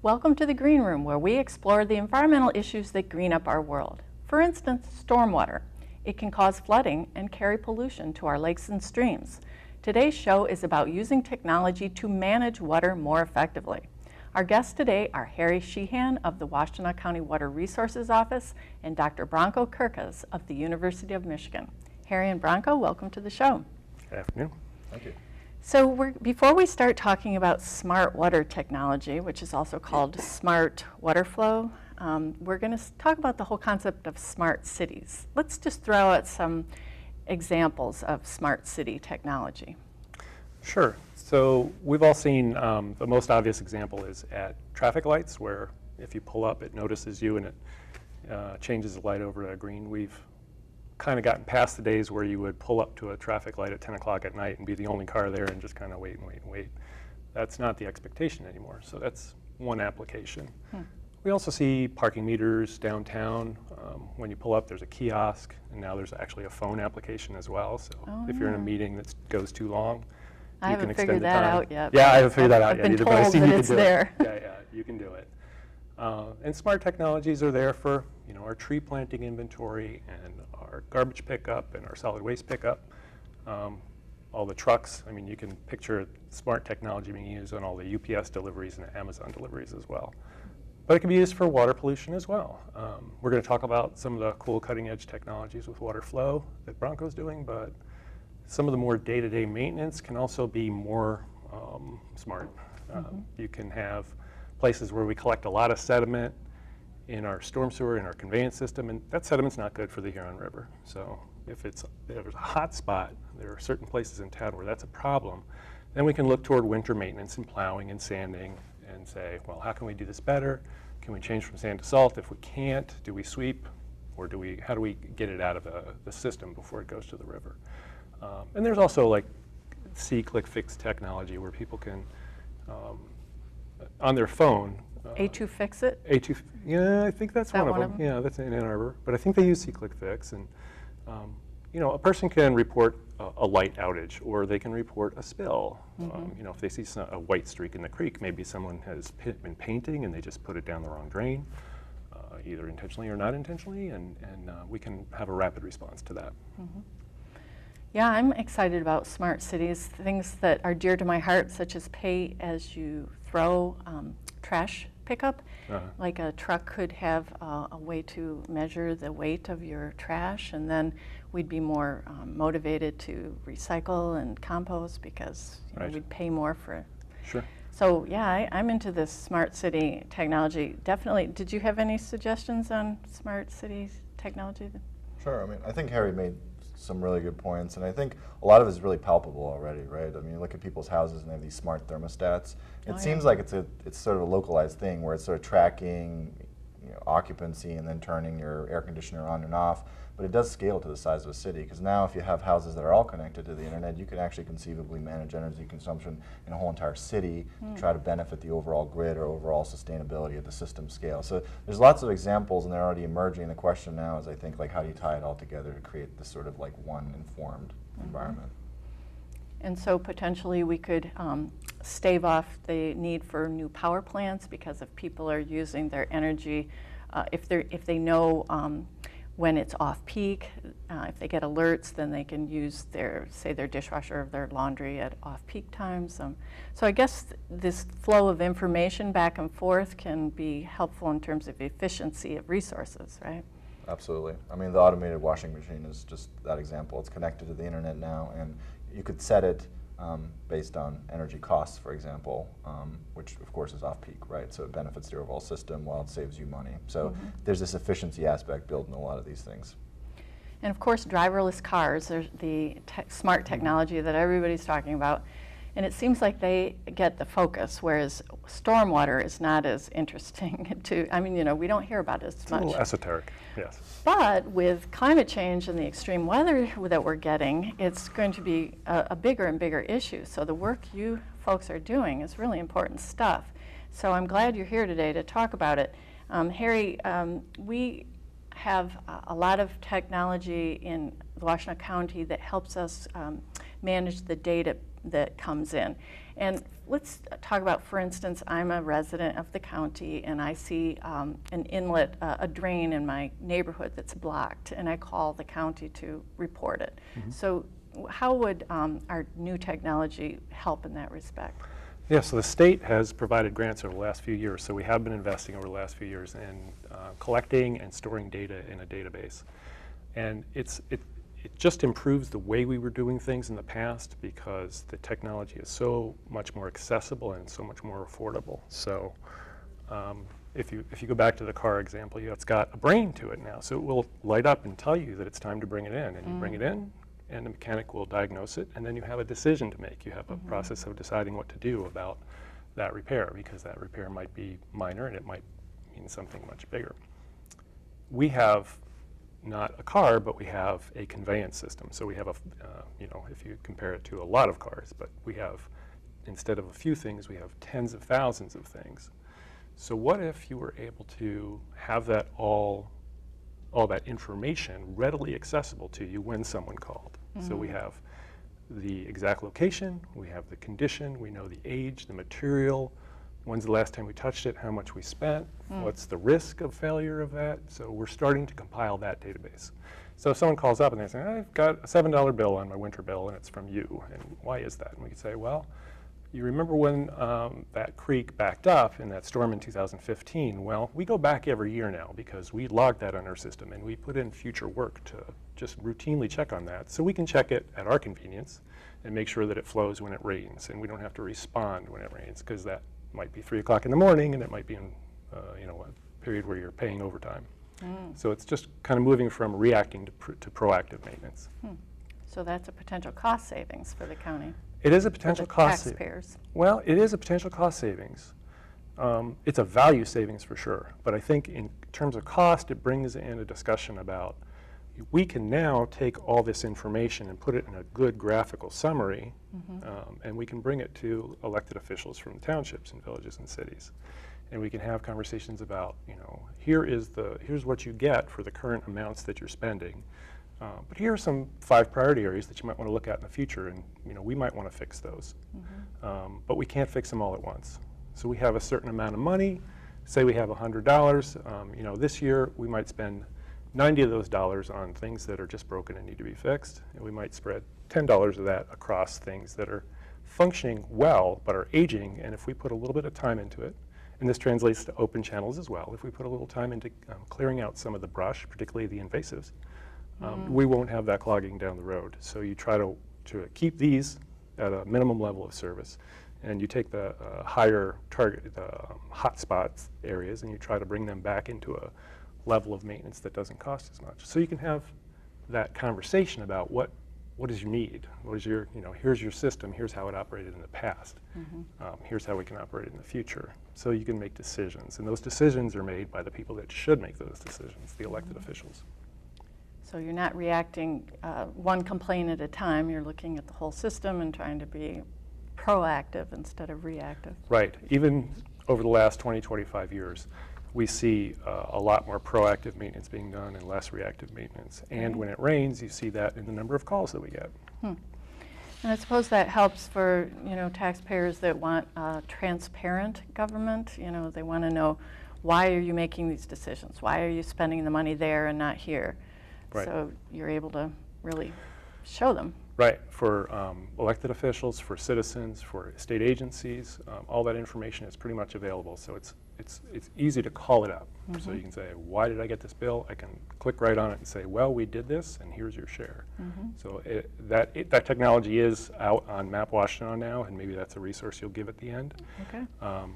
Welcome to the Green Room, where we explore the environmental issues that green up our world. For instance, stormwater. It can cause flooding and carry pollution to our lakes and streams. Today's show is about using technology to manage water more effectively. Our guests today are Harry Sheehan of the Washtenaw County Water Resources Office and Dr. Branko Kerkez of the University of Michigan. Harry and Branko, welcome to the show. Good afternoon. Thank you. So before we start talking about smart water technology, which is also called smart water flow, we're going to talk about the whole concept of smart cities. Let's just throw out some examples of smart city technology. Sure. So we've all seen the most obvious example is at traffic lights, where if you pull up, it notices you and it changes the light over to green. We've kind of gotten past the days where you would pull up to a traffic light at 10 o'clock at night and be the only car there and just kind of wait and wait and wait. That's not the expectation anymore. So that's one application. We also see parking meters downtown. When you pull up, there's a kiosk, and now there's actually a phone application as well. So if you're in a meeting that goes too long, I you can haven't extend figured the that time. out yet. Yeah, I haven't figured that out I've yet been either, told but I see that you can it's do there. it. Yeah, you can do it. And smart technologies are there for our tree planting inventory and our garbage pickup and our solid waste pickup. All the trucks, I mean, you can picture smart technology being used on all the UPS deliveries and Amazon deliveries as well. But it can be used for water pollution as well. We're going to talk about some of the cool cutting edge technologies with water flow that Branko's doing, but some of the more day-to-day maintenance can also be more smart. You can have places where we collect a lot of sediment in our storm sewer, in our conveyance system, and that sediment's not good for the Huron River. So if there's a hot spot, there are certain places in town where that's a problem, then we can look toward winter maintenance and plowing and sanding and say, well, how can we do this better? Can we change from sand to salt? If we can't, do we sweep? Or how do we get it out of the system before it goes to the river? And there's also like see-click fix technology where people can, on their phone, A2 Fix It? A2, yeah, I think that's one of them. them. Yeah, that's in Ann Arbor. But I think they use see-click fix. And a person can report a light outage, or they can report a spill. If they see a white streak in the creek, maybe someone has been painting and they just put it down the wrong drain, either intentionally or not intentionally, and we can have a rapid response to that. Yeah, I'm excited about smart cities, things that are dear to my heart, such as pay-as-you-throw trash pickup. Like a truck could have a way to measure the weight of your trash, and then we'd be more motivated to recycle and compost because we'd pay more for it. Sure. So yeah, I'm into this smart city technology. Definitely. Did you have any suggestions on smart city technology? Sure. I mean, I think Harry made some really good points, and I think a lot of it is really palpable already, right? I mean, you look at people's houses and they have these smart thermostats. It seems like it's sort of a localized thing where it's sort of tracking occupancy and then turning your air conditioner on and off. But it does scale to the size of a city, because now if you have houses that are all connected to the internet, you can actually conceivably manage energy consumption in a whole entire city to try to benefit the overall grid or overall sustainability at the system scale. So there's lots of examples, and they're already emerging. The question now is, I think, like, how do you tie it all together to create this sort of like one informed environment? And so potentially we could stave off the need for new power plants, because if people are using their energy, if they know when it's off peak, if they get alerts, then they can use their dishwasher or their laundry at off peak times. So I guess this flow of information back and forth can be helpful in terms of efficiency of resources, right? Absolutely. I mean, the automated washing machine is just that example. It's connected to the internet now, and you could set it based on energy costs, for example, which of course is off-peak, right? So it benefits the overall system while it saves you money. So there's this efficiency aspect built in a lot of these things. And of course, driverless cars are the smart technology that everybody's talking about. And it seems like they get the focus, whereas stormwater is not as interesting we don't hear about it as much. A little esoteric, yes. But with climate change and the extreme weather that we're getting, it's going to be a bigger and bigger issue. So the work you folks are doing is really important stuff. So I'm glad you're here today to talk about it. Harry, we have a lot of technology in Washtenaw County that helps us manage the data that comes in. And let's talk about, for instance, I'm a resident of the county and I see an inlet, a drain in my neighborhood that's blocked, and I call the county to report it. So how would our new technology help in that respect? Yeah, so the state has provided grants over the last few years, so we have been investing over the last few years in collecting and storing data in a database. And it just improves the way we were doing things in the past because the technology is so much more accessible and so much more affordable. So if you go back to the car example, it's got a brain to it now, so it will light up and tell you that it's time to bring it in, and you bring it in, and the mechanic will diagnose it, and then you have a decision to make. You have a process of deciding what to do about that repair, because that repair might be minor and it might mean something much bigger. We have not a car, but we have a conveyance system. So we have if you compare it to a lot of cars, but we have, instead of a few things, we have tens of thousands of things. So what if you were able to have that all that information readily accessible to you when someone called? So we have the exact location, we have the condition, we know the age, the material, when's the last time we touched it, how much we spent, what's the risk of failure of that. So we're starting to compile that database. So if someone calls up and they say, I've got a $7 bill on my winter bill and it's from you, and why is that? And we could say, well, you remember when that creek backed up in that storm in 2015? Well, we go back every year now because we logged that on our system and we put in future work to just routinely check on that. So we can check it at our convenience and make sure that it flows when it rains, and we don't have to respond when it rains, because that might be 3 o'clock in the morning and it might be in a period where you're paying overtime. So it's just kind of moving from reacting to proactive maintenance. So that's a potential cost savings for the county. It is a potential cost savings. Taxpayers. Well, it is a potential cost savings. It's a value savings for sure, but I think in terms of cost, it brings in a discussion about, we can now take all this information and put it in a good graphical summary, and we can bring it to elected officials from townships and villages and cities. And we can have conversations about, here's what you get for the current amounts that you're spending. But here are some 5 priority areas that you might want to look at in the future, and we might want to fix those. But we can't fix them all at once. So we have a certain amount of money. Say we have $100. This year we might spend 90 of those dollars on things that are just broken and need to be fixed, and we might spread $10 of that across things that are functioning well but are aging. And if we put a little bit of time into it, and this translates to open channels as well, if we put a little time into clearing out some of the brush, particularly the invasives, we won't have that clogging down the road. So you try to keep these at a minimum level of service, and you take the higher target, the hot spots areas, and you try to bring them back into a level of maintenance that doesn't cost as much. So you can have that conversation about what is your need, what is your, here's your system, here's how it operated in the past, here's how we can operate it in the future. So you can make decisions, and those decisions are made by the people that should make those decisions, the elected officials. So you're not reacting one complaint at a time. You're looking at the whole system and trying to be proactive instead of reactive. Right. Even over the last 20, 25 years, we see a lot more proactive maintenance being done and less reactive maintenance. And when it rains, you see that in the number of calls that we get. And I suppose that helps for taxpayers that want transparent government. They want to know, why are you making these decisions? Why are you spending the money there and not here? Right. So you're able to really show them. Right. For elected officials, for citizens, for state agencies, all that information is pretty much available. So it's easy to call it up. So you can say, why did I get this bill? I can click right on it and say, well, we did this, and here's your share. So that technology is out on Map Washtenaw now, and maybe that's a resource you'll give at the end,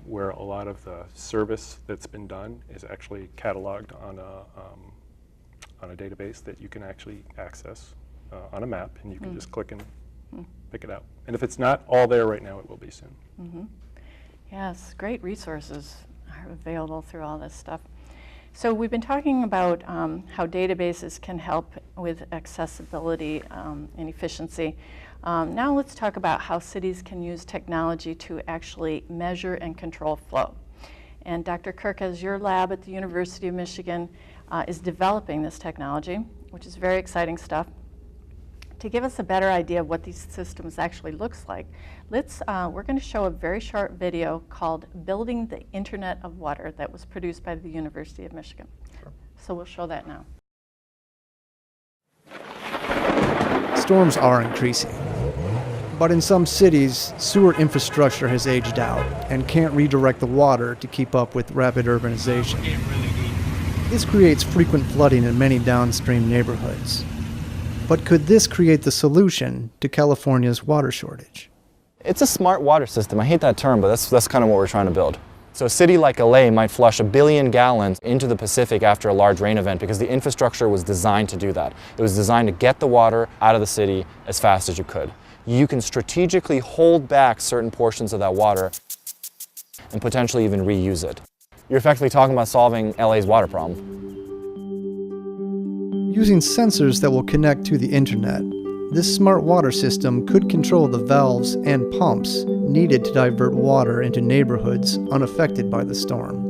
where a lot of the service that's been done is actually cataloged on a database that you can actually access on a map, and you can just click and pick it out. And if it's not all there right now, it will be soon. Yes, great resources are available through all this stuff. So we've been talking about how databases can help with accessibility and efficiency. Now let's talk about how cities can use technology to actually measure and control flow. And Dr. Kerkez, your lab at the University of Michigan is developing this technology, which is very exciting stuff. To give us a better idea of what these systems actually looks like, we're going to show a very short video called Building the Internet of Water that was produced by the University of Michigan. Sure. So we'll show that now. Storms are increasing. But in some cities, sewer infrastructure has aged out and can't redirect the water to keep up with rapid urbanization. This creates frequent flooding in many downstream neighborhoods. But could this create the solution to California's water shortage? It's a smart water system. I hate that term, but that's kind of what we're trying to build. So a city like LA might flush 1 billion gallons into the Pacific after a large rain event because the infrastructure was designed to do that. It was designed to get the water out of the city as fast as you could. You can strategically hold back certain portions of that water and potentially even reuse it. You're effectively talking about solving LA's water problem. Using sensors that will connect to the internet, this smart water system could control the valves and pumps needed to divert water into neighborhoods unaffected by the storm.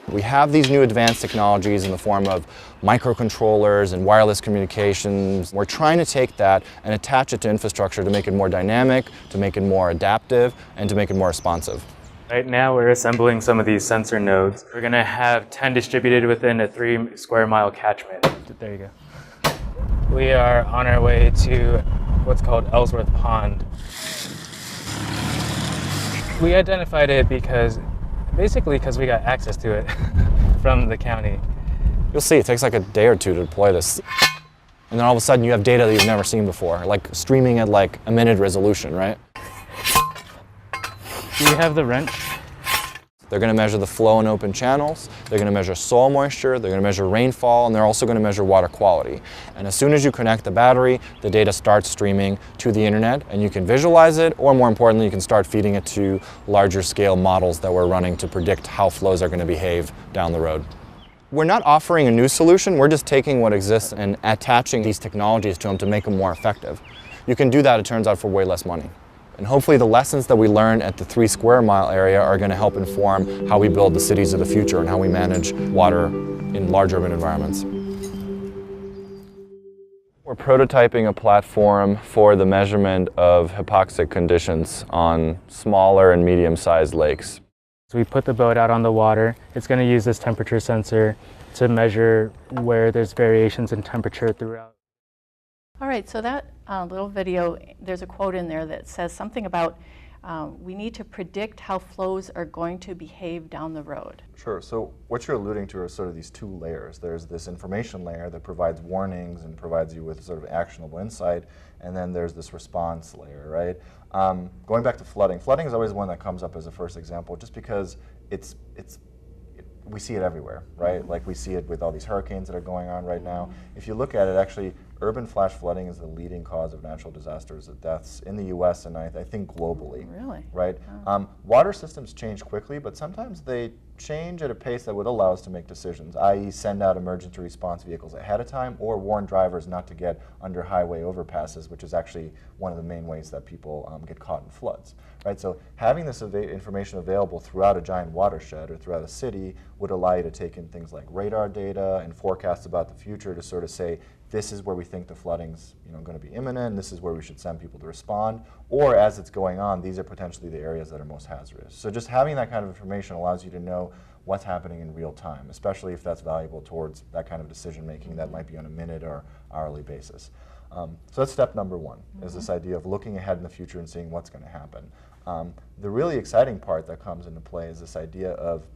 We have these new advanced technologies in the form of microcontrollers and wireless communications. We're trying to take that and attach it to infrastructure to make it more dynamic, to make it more adaptive, and to make it more responsive. Right now we're assembling some of these sensor nodes. We're going to have 10 distributed within a 3 square mile catchment. There you go. We are on our way to what's called Ellsworth Pond. We identified it because we got access to it from the county. You'll see, it takes like a day or two to deploy this. And then all of a sudden you have data that you've never seen before, like streaming at like a minute resolution, right? Do you have the wrench? They're going to measure the flow in open channels, they're going to measure soil moisture, they're going to measure rainfall, and they're also going to measure water quality. And as soon as you connect the battery, the data starts streaming to the internet, and you can visualize it, or more importantly, you can start feeding it to larger scale models that we're running to predict how flows are going to behave down the road. We're not offering a new solution, we're just taking what exists and attaching these technologies to them to make them more effective. You can do that, it turns out, for way less money. And hopefully the lessons that we learn at the 3 square mile area are going to help inform how we build the cities of the future and how we manage water in large urban environments. We're prototyping a platform for the measurement of hypoxic conditions on smaller and medium-sized lakes. So we put the boat out on the water. It's going to use this temperature sensor to measure where there's variations in temperature throughout. All right, so that little video, there's a quote in there that says something about we need to predict how flows are going to behave down the road. Sure. So what you're alluding to are sort of these 2 layers. There's this information layer that provides warnings and provides you with sort of actionable insight, and then there's this response layer, right? Going back to flooding, flooding is always one that comes up as a first example just because we see it everywhere, right? Like we see it with all these hurricanes that are going on right now. If you look at it, actually, urban flash flooding is the leading cause of natural disasters and deaths in the US and I think globally. Really? Right? Oh. Water systems change quickly, but sometimes they change at a pace that would allow us to make decisions, i.e. send out emergency response vehicles ahead of time or warn drivers not to get under highway overpasses, which is actually one of the main ways that people get caught in floods. Right? So having this information available throughout a giant watershed or throughout a city would allow you to take in things like radar data and forecasts about the future to sort of say, this is where we think the flooding's going to be imminent, this is where we should send people to respond, or as it's going on, these are potentially the areas that are most hazardous. So just having that kind of information allows you to know what's happening in real time, especially if that's valuable towards that kind of decision making that might be on a minute or hourly basis. So that's step number 1, is this idea of looking ahead in the future and seeing what's going to happen. The really exciting part that comes into play is this idea of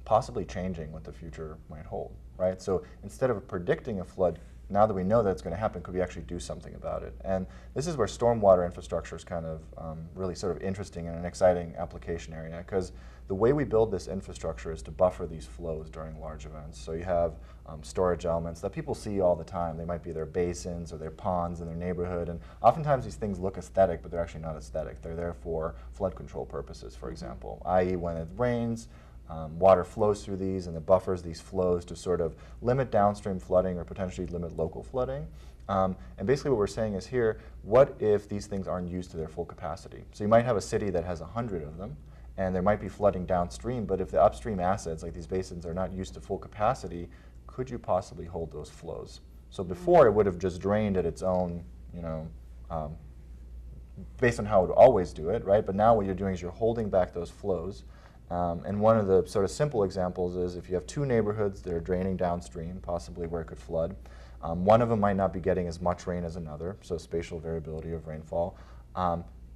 possibly changing what the future might hold, right? So instead of predicting a flood, now that we know that it's going to happen, could we actually do something about it? And this is where stormwater infrastructure is kind of really sort of interesting and an exciting application area, because the way we build this infrastructure is to buffer these flows during large events. So you have storage elements that people see all the time. They might be their basins or their ponds in their neighborhood, and oftentimes these things look aesthetic, but they're actually not aesthetic. They're there for flood control purposes, for example, i.e. when it rains, water flows through these and it buffers these flows to sort of limit downstream flooding or potentially limit local flooding. And basically what we're saying is here, what if these things aren't used to their full capacity? So you might have a city that has 100 of them, and there might be flooding downstream, but if the upstream assets, like these basins, are not used to full capacity, could you possibly hold those flows? So before, it would have just drained at its own, based on how it would always do it, right? But now what you're doing is you're holding back those flows. And one of the sort of simple examples is if you have two neighborhoods that are draining downstream, possibly where it could flood, one of them might not be getting as much rain as another, so spatial variability of rainfall.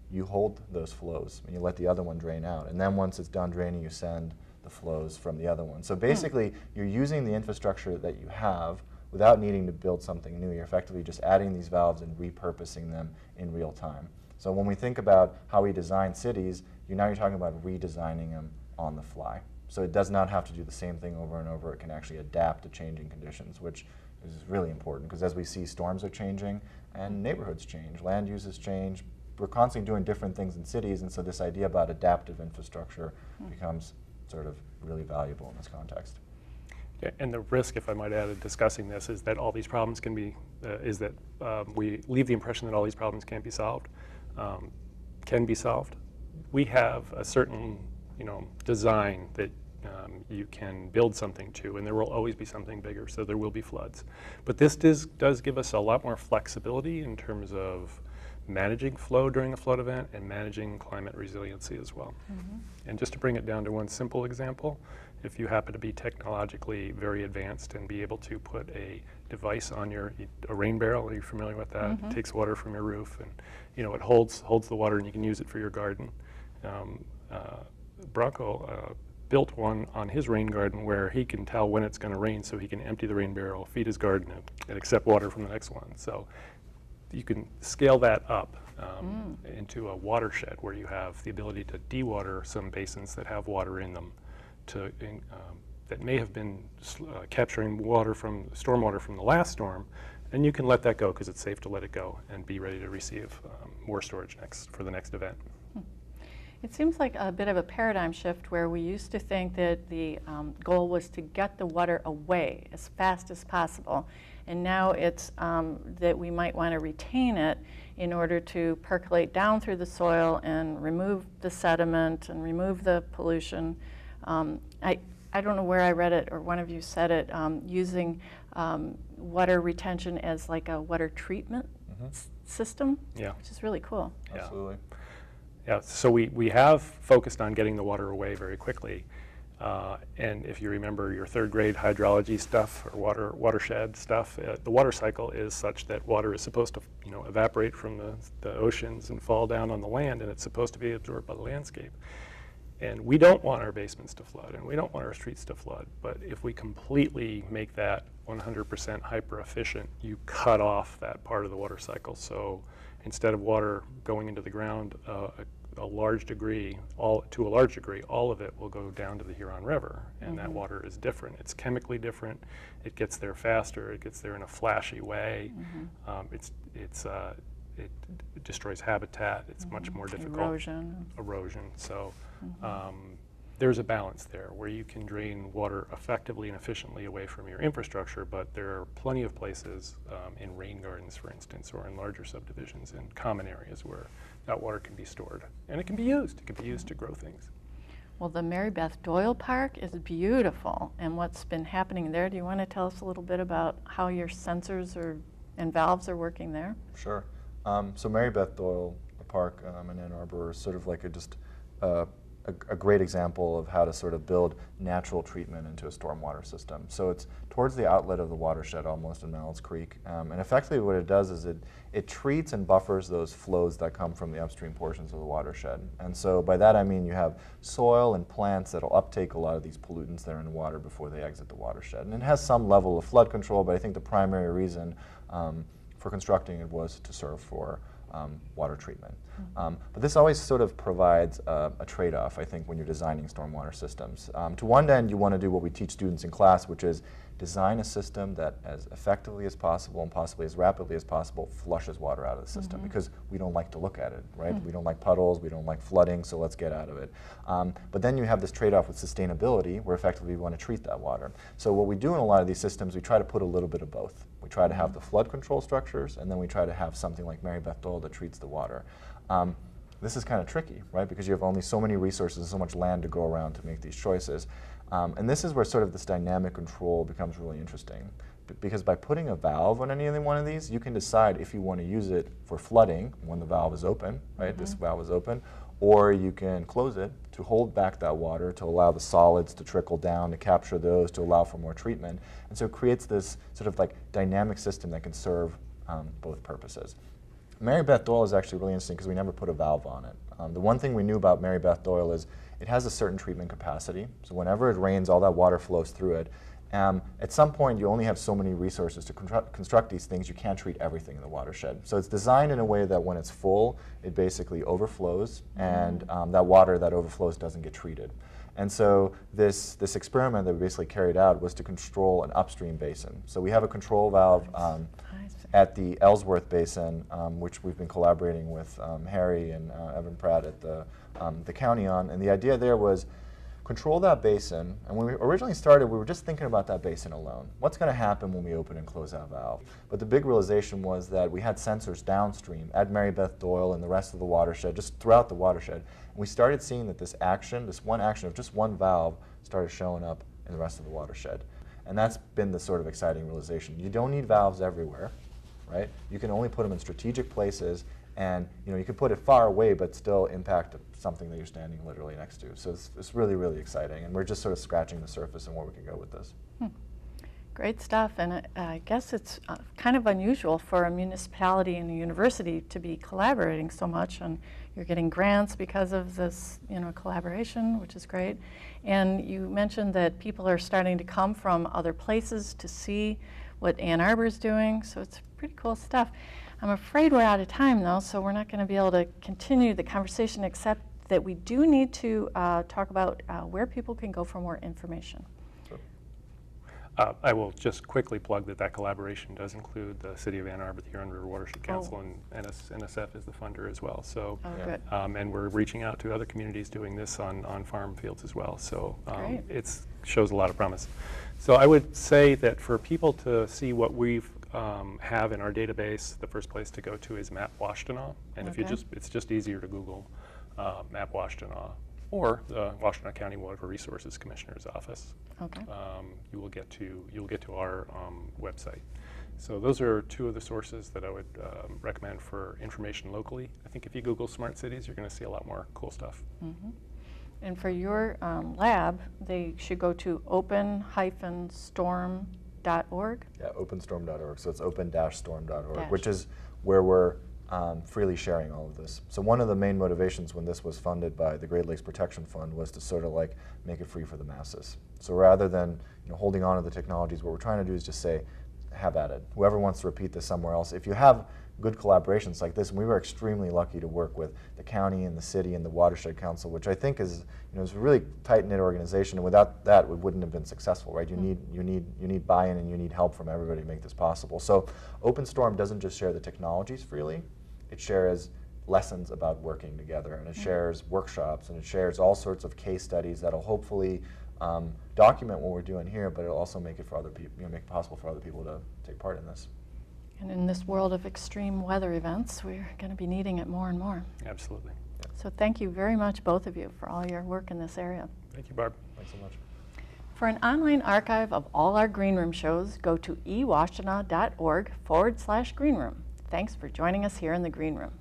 You hold those flows and you let the other one drain out. And then once it's done draining, you send the flows from the other one. So basically, you're using the infrastructure that you have without needing to build something new. You're effectively just adding these valves and repurposing them in real time. So when we think about how we design cities, now you're talking about redesigning them on the fly. So it does not have to do the same thing over and over. It can actually adapt to changing conditions, which is really important because as we see, storms are changing and neighborhoods change, land uses change. We're constantly doing different things in cities, and so this idea about adaptive infrastructure becomes sort of really valuable in this context. Yeah, and the risk, if I might add, in discussing this is that all these problems can be, we leave the impression that all these problems can't be solved. Can be solved. We have a certain, design that you can build something to, and there will always be something bigger, so there will be floods. But this does give us a lot more flexibility in terms of managing flow during a flood event and managing climate resiliency as well. And just to bring it down to one simple example, if you happen to be technologically very advanced and be able to put a device on a rain barrel, are you familiar with that? It takes water from your roof and it holds the water and you can use it for your garden. Branko built one on his rain garden where he can tell when it's going to rain so he can empty the rain barrel, feed his garden, and accept water from the next one. So you can scale that up into a watershed where you have the ability to dewater some basins that have water in them that may have been capturing stormwater from the last storm, and you can let that go because it's safe to let it go and be ready to receive more storage for the next event. It seems like a bit of a paradigm shift where we used to think that the goal was to get the water away as fast as possible. And now it's that we might want to retain it in order to percolate down through the soil and remove the sediment and remove the pollution. I don't know where I read it or one of you said it, using water retention as like a water treatment system, which is really cool. Yeah. Absolutely. Yeah, so we have focused on getting the water away very quickly. And if you remember your third grade hydrology stuff or watershed stuff, the water cycle is such that water is supposed to evaporate from the oceans and fall down on the land, and it's supposed to be absorbed by the landscape. And we don't want our basements to flood, and we don't want our streets to flood. But if we completely make that 100% hyper-efficient, you cut off that part of the water cycle. So instead of water going into the ground to a large degree, all of it will go down to the Huron River, and that water is different. It's chemically different. It gets there faster. It gets there in a flashy way. It destroys habitat. It's much more difficult. Erosion. So there's a balance there where you can drain water effectively and efficiently away from your infrastructure, but there are plenty of places in rain gardens, for instance, or in larger subdivisions in common areas where that water can be stored. And it can be used. It can be used to grow things. Well, the Mary Beth Doyle Park is beautiful, and what's been happening there. Do you want to tell us a little bit about how your sensors and valves are working there? Sure. So Mary Beth Doyle Park in Ann Arbor is sort of like a great example of how to sort of build natural treatment into a stormwater system. So it's towards the outlet of the watershed almost in Mallet's Creek. And effectively what it does is it treats and buffers those flows that come from the upstream portions of the watershed. And so by that I mean you have soil and plants that'll uptake a lot of these pollutants that are in the water before they exit the watershed. And it has some level of flood control, but I think the primary reason for constructing it was to serve for water treatment. But this always sort of provides a trade-off, I think, when you're designing stormwater systems. To one end, you want to do what we teach students in class, which is design a system that as effectively as possible and possibly as rapidly as possible flushes water out of the system, because we don't like to look at it, right? We don't like puddles, we don't like flooding, so let's get out of it. But then you have this trade-off with sustainability, where effectively we want to treat that water. So what we do in a lot of these systems, we try to put a little bit of both. We try to have the flood control structures, and then we try to have something like Mary Beth Doyle that treats the water. this is kind of tricky, right? Because you have only so many resources and so much land to go around to make these choices. And this is where sort of this dynamic control becomes really interesting. Because by putting a valve on any one of these, you can decide if you want to use it for flooding when the valve is open, right? This valve is open. Or you can close it to hold back that water, to allow the solids to trickle down, to capture those, to allow for more treatment. And so it creates this sort of like dynamic system that can serve both purposes. Mary Beth Doyle is actually really interesting because we never put a valve on it. The one thing we knew about Mary Beth Doyle is it has a certain treatment capacity. So whenever it rains, all that water flows through it. At some point, you only have so many resources to construct these things. You can't treat everything in the watershed. So it's designed in a way that when it's full, it basically overflows, and that water that overflows doesn't get treated. And so this experiment that we basically carried out was to control an upstream basin. So we have a control valve at the Ellsworth Basin, which we've been collaborating with Harry and Evan Pratt at the county on. And the idea there was control that basin. And when we originally started, we were just thinking about that basin alone. What's going to happen when we open and close that valve? But the big realization was that we had sensors downstream at Mary Beth Doyle and the rest of the watershed, just throughout the watershed. And we started seeing that this one action of just one valve started showing up in the rest of the watershed. And that's been the sort of exciting realization. You don't need valves everywhere, right? You can only put them in strategic places, and you can put it far away but still impact something that you're standing literally next to. So it's really, really exciting, and we're just sort of scratching the surface on where we can go with this. Great stuff, and I guess it's kind of unusual for a municipality and a university to be collaborating so much, and you're getting grants because of this collaboration, which is great. And you mentioned that people are starting to come from other places to see what Ann Arbor's doing, so it's pretty cool stuff. I'm afraid we're out of time, though, so we're not going to be able to continue the conversation, except that we do need to talk about where people can go for more information. I will just quickly plug that collaboration does include the City of Ann Arbor, the Huron River Watershed Council, and NSF is the funder as well. So, good. And we're reaching out to other communities doing this on farm fields as well. So it shows a lot of promise. So I would say that for people to see what we've have in our database, the first place to go to is Map Washtenaw, and if it's just easier to Google Map Washtenaw or the Washtenaw County Water Resources Commissioner's Office. Okay. You'll get to our website. So those are two of the sources that I would recommend for information locally. I think if you Google smart cities, you're going to see a lot more cool stuff. And for your lab, they should go to open-storm.org. Yeah, openstorm.org. So it's open-storm.org, which is where we're freely sharing all of this. So one of the main motivations when this was funded by the Great Lakes Protection Fund was to sort of like make it free for the masses. So rather than holding on to the technologies, what we're trying to do is just say, have at it. Whoever wants to repeat this somewhere else, if you have good collaborations like this, and we were extremely lucky to work with the county and the city and the Watershed Council, which I think is is a really tight-knit organization, and without that we wouldn't have been successful, right? You need buy-in and you need help from everybody to make this possible. So OpenStorm doesn't just share the technologies freely, it shares lessons about working together, and it shares workshops, and it shares all sorts of case studies that'll hopefully document what we're doing here, but it'll also make it for other people, make it possible for other people to take part in this. And in this world of extreme weather events, we're going to be needing it more and more. Absolutely. Yeah. So thank you very much, both of you, for all your work in this area. Thank you, Barb. Thanks so much. For an online archive of all our Green Room shows, go to ewashtenaw.org/greenroom. Thanks for joining us here in the Green Room.